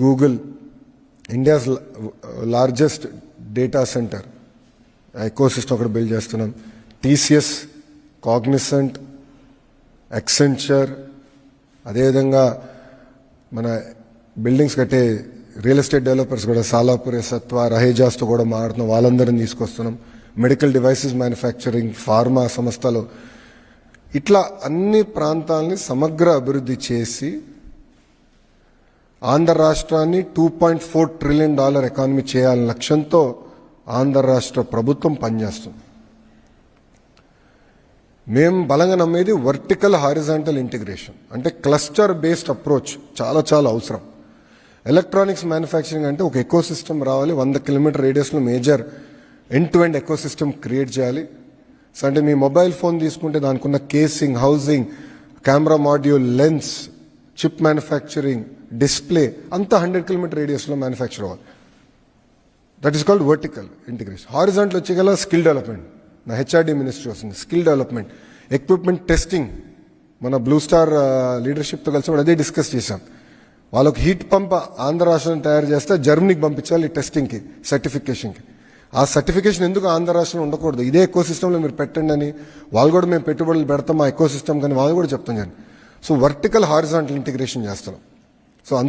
Google, India's largest data centre ecosystem ఒకటి build చేస్తున్నాం. TCS, Cognizant, Accenture, అదేవిధంగా మన బిల్డింగ్స్ కట్టే రియల్ ఎస్టేట్ డెవలపర్స్ కూడా సాలాపురే, సత్వా, రహేజాస్తో కూడా మాట్లాడుతున్నాం. వాళ్ళందరినీ తీసుకొస్తున్నాం. మెడికల్ డివైసెస్ మ్యానుఫ్యాక్చరింగ్, ఫార్మా సంస్థలు, ఇట్లా అన్ని ప్రాంతాలని సమగ్ర అభివృద్ధి చేసి ఆంధ్ర రాష్ట్రాన్ని $2.4 ట్రిలియన్ ఎకానమీ చేయాలనే లక్ష్యంతో ఆంధ్ర రాష్ట్ర ప్రభుత్వం పనిచేస్తుంది. మేము బలంగా నమ్మేది వర్టికల్ హారిజాంటల్ ఇంటిగ్రేషన్, అంటే క్లస్టర్ బేస్డ్ అప్రోచ్ చాలా చాలా అవసరం. ఎలక్ట్రానిక్స్ మ్యానుఫ్యాక్చరింగ్ అంటే ఒక ఎకోసిస్టమ్ రావాలి. 100 కిలోమీటర్ రేడియస్లో major end to end ecosystem create చేయాలి. సో అంటే మీ మొబైల్ ఫోన్ తీసుకుంటే దానికి ఉన్న casing, housing, camera module, lens, chip manufacturing, display అంతా 100 కిలోమీటర్ రేడియస్లో మ్యానుఫ్యాక్చర్ అవ్వాలి. That is called vertical integration. Horizontal వచ్చేగల స్కిల్ డెవలప్మెంట్, నా హెచ్ఆర్డీ మినిస్ట్రీ వస్తుంది. స్కిల్ డెవలప్మెంట్, ఎక్విప్మెంట్ టెస్టింగ్, మన బ్లూ స్టార్ లీడర్షిప్తో కలిసి అదే డిస్కస్ చేశాం. వాళ్ళకు హీట్ పంప్ ఆంధ్ర రాష్ట్రం తయారు చేస్తే జర్మనీకి పంపించాలి టెస్టింగ్కి, సర్టిఫికేషన్కి. ఆ సర్టిఫికేషన్ ఎందుకు ఆంధ్ర రాష్ట్రంలో ఉండకూడదు, ఇదే ఎకో సిస్టంలో మీరు పెట్టండి అని వాళ్ళు కూడా మేము పెట్టుబడులు పెడతాం ఆ ఎకో సిస్టమ్ కానీ వాళ్ళు కూడా చెప్తాం కానీ. సో వర్టికల్ హారిజాంటల్ ఇంటిగ్రేషన్ చేస్తున్నాం. సో అందుకే